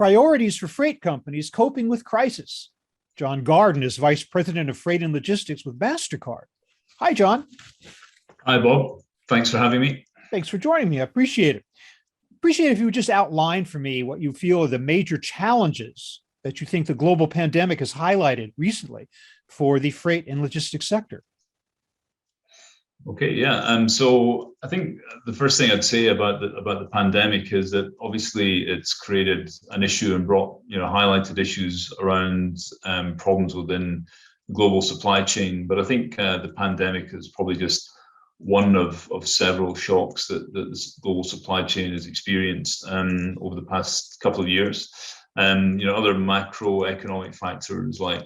Priorities for freight companies coping with crisis. John Garden is Vice President of Freight and Logistics with Mastercard. Hi, John. Hi, Bob. Thanks for having me. Thanks for joining me. I appreciate it. Appreciate if you would just outline for me what you feel are the major challenges that you think the global pandemic has highlighted recently for the freight and logistics sector. Okay, yeah. So I think the first thing I'd say about the pandemic is that obviously it's created an issue and brought, highlighted issues around problems within the global supply chain. But I think the pandemic is probably just one of several shocks that the global supply chain has experienced over the past couple of years. Other macroeconomic factors like,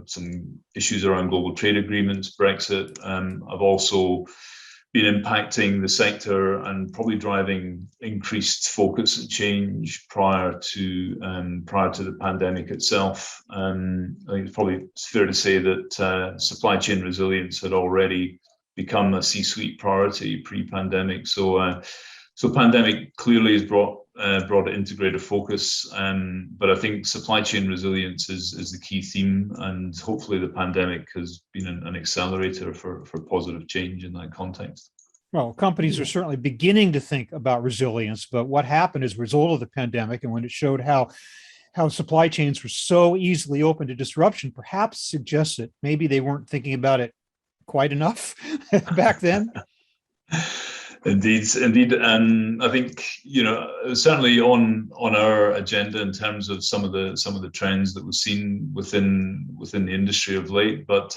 some issues around global trade agreements, Brexit, have also been impacting the sector and probably driving increased focus and change prior to the pandemic itself. I think it's probably fair to say that supply chain resilience had already become a C-suite priority pre-pandemic. So pandemic clearly has brought integrated focus, but I think supply chain resilience is the key theme, and hopefully the pandemic has been an accelerator for positive change in that context. Well, companies are certainly beginning to think about resilience, but what happened as a result of the pandemic and when it showed how supply chains were so easily open to disruption, perhaps suggests that maybe they weren't thinking about it quite enough back then. Indeed, and I think it was certainly on our agenda in terms of some of the trends that we've seen within the industry of late. But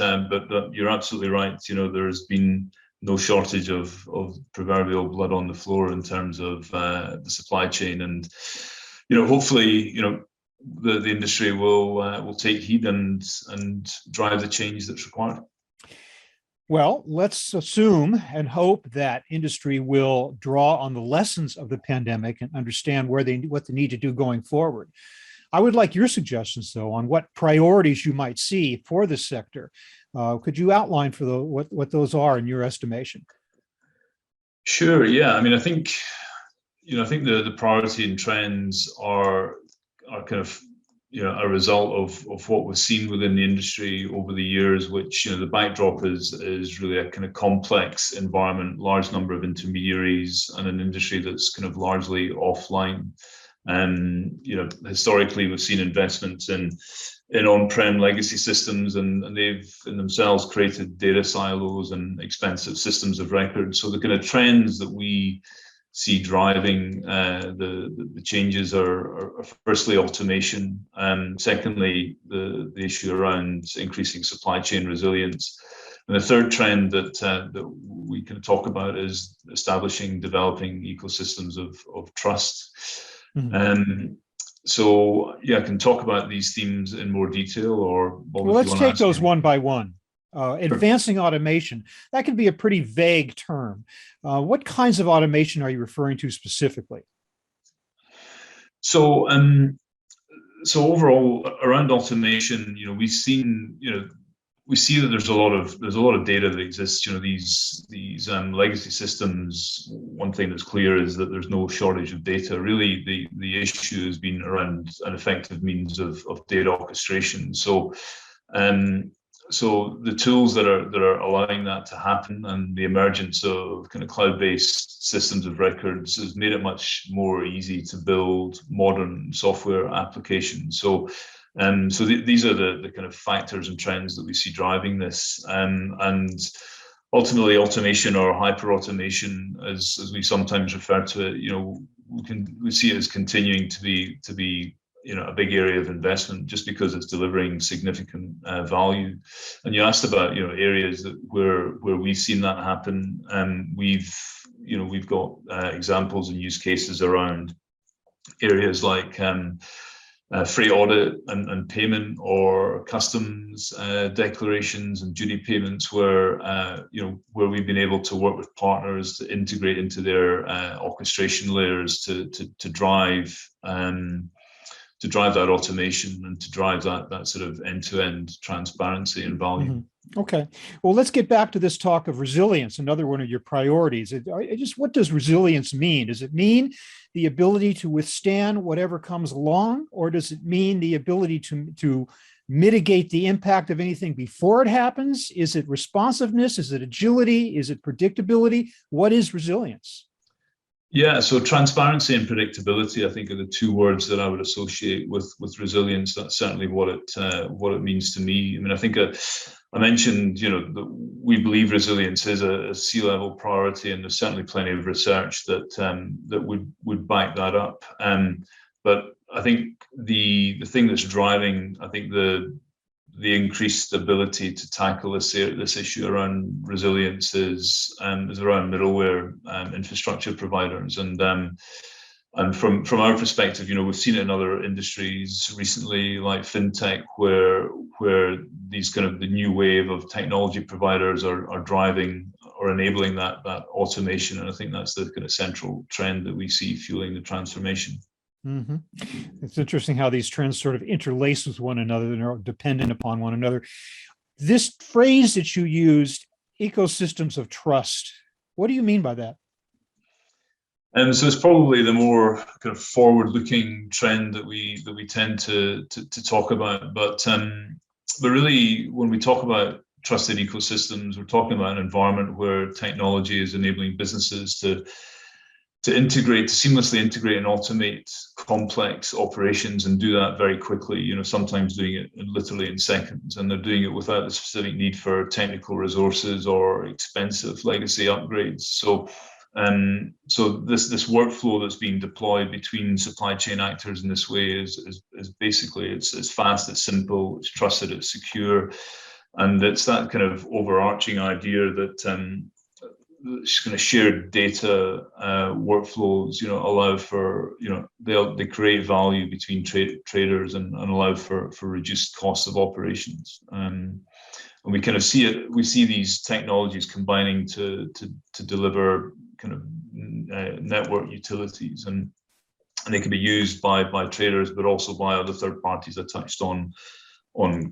you're absolutely right. There's been no shortage of proverbial blood on the floor in terms of the supply chain, and hopefully the industry will take heed and drive the change that's required. Well, let's assume and hope that industry will draw on the lessons of the pandemic and understand what they need to do going forward. I would like your suggestions, though, on what priorities you might see for the sector. Could you outline for what those are in your estimation? Sure. Yeah. I mean, I think the priority and trends are kind of a result of what we've seen within the industry over the years, which the backdrop is really a kind of complex environment, large number of intermediaries, and an industry that's kind of largely offline. And historically, we've seen investments in on-prem legacy systems, and they've in themselves created data silos and expensive systems of record. So the kind of trends that we see driving the changes are firstly automation, and secondly the issue around increasing supply chain resilience, and the third trend that we can talk about is developing ecosystems of trust. Mm-hmm. So yeah, I can talk about these themes in more detail, or well, let's take those one by one. Advancing automation, that can be a pretty vague term. What kinds of automation are you referring to specifically? So overall around automation, we see that there's a lot of data that exists. These legacy systems. One thing that's clear is that there's no shortage of data. Really, the issue has been around an effective means of data orchestration. So the tools that are allowing that to happen, and the emergence of kind of cloud-based systems of records, has made it much more easy to build modern software applications. So these are the kind of factors and trends that we see driving this, and ultimately automation, or hyper automation, as we sometimes refer to it, we see it as continuing to be a big area of investment, just because it's delivering significant value. And you asked about areas where we've seen that happen, and we've got examples and use cases around areas like freight audit and payment, or customs declarations and duty payments, where we've been able to work with partners to integrate into their orchestration layers to drive drive that automation and to drive that sort of end-to-end transparency and value. Mm-hmm. Okay. Well, let's get back to this talk of resilience, another one of your priorities. What does resilience mean? Does it mean the ability to withstand whatever comes along, or does it mean the ability to mitigate the impact of anything before it happens? Is it responsiveness? Is it agility? Is it predictability? What is resilience? Yeah, so transparency and predictability, I think, are the two words that I would associate with resilience. That's certainly what it means to me. I mean, I think I mentioned, that we believe resilience is a C-level priority, and there's certainly plenty of research that would back that up. But I think the thing that's driving, I think the increased ability to tackle this issue around resilience is around middleware infrastructure providers, and from our perspective, we've seen it in other industries recently, like fintech, where these kind of the new wave of technology providers are driving or enabling that automation, and I think that's the kind of central trend that we see fueling the transformation. Mm-hmm. It's interesting how these trends sort of interlace with one another and are dependent upon one another. This phrase that you used, ecosystems of trust, what do you mean by that? And so it's probably the more kind of forward-looking trend that we tend to talk about. But really, when we talk about trusted ecosystems, we're talking about an environment where technology is enabling businesses to seamlessly integrate and automate complex operations, and do that very quickly, sometimes doing it literally in seconds, and they're doing it without the specific need for technical resources or expensive legacy upgrades. So this workflow that's being deployed between supply chain actors in this way is basically, it's fast, it's simple, it's trusted, it's secure, and it's that kind of overarching idea that kind of shared data workflows, allow for, they create value between traders and allow for reduced costs of operations. And we kind of see it. We see these technologies combining to deliver kind of network utilities, and they can be used by traders, but also by other third parties. I touched on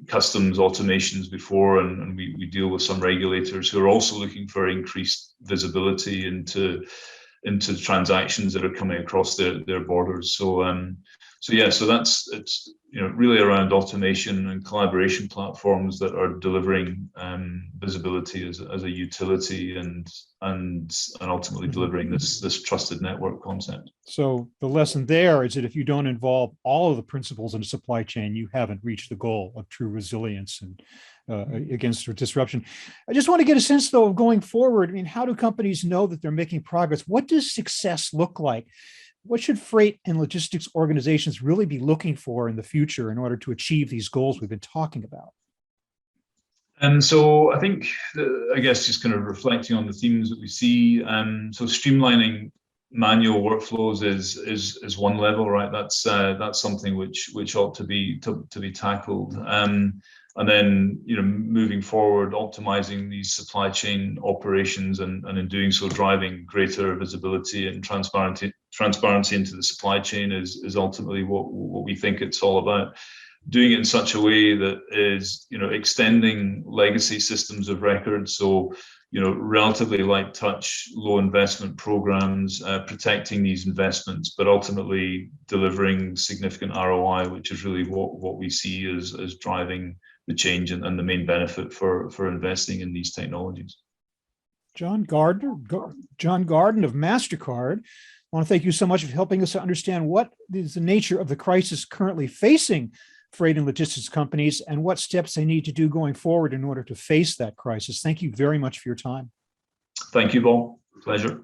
customs automations before, and we deal with some regulators who are also looking for increased visibility into transactions that are coming across their borders. So it's really around automation and collaboration platforms that are delivering visibility as a utility, and ultimately delivering this trusted network concept. So the lesson there is that if you don't involve all of the principles in a supply chain, you haven't reached the goal of true resilience and against disruption. I just want to get a sense, though, of going forward. I mean, how do companies know that they're making progress? What does success look like? What should freight and logistics organizations really be looking for in the future in order to achieve these goals we've been talking about? And so I think, I guess, just kind of reflecting on the themes that we see. So streamlining manual workflows is one level, right? That's something which ought to be tackled. And then, moving forward, optimizing these supply chain operations, and in doing so, driving greater visibility and transparency into the supply chain is ultimately what we think it's all about. Doing it in such a way that is, extending legacy systems of record. So, relatively light touch, low investment programs, protecting these investments, but ultimately delivering significant ROI, which is really what we see as driving the change and the main benefit for investing in these technologies. John Garden of Mastercard, I want to thank you so much for helping us to understand what is the nature of the crisis currently facing freight and logistics companies, and what steps they need to do going forward in order to face that crisis. Thank you very much for your time. Thank you, Paul. Pleasure.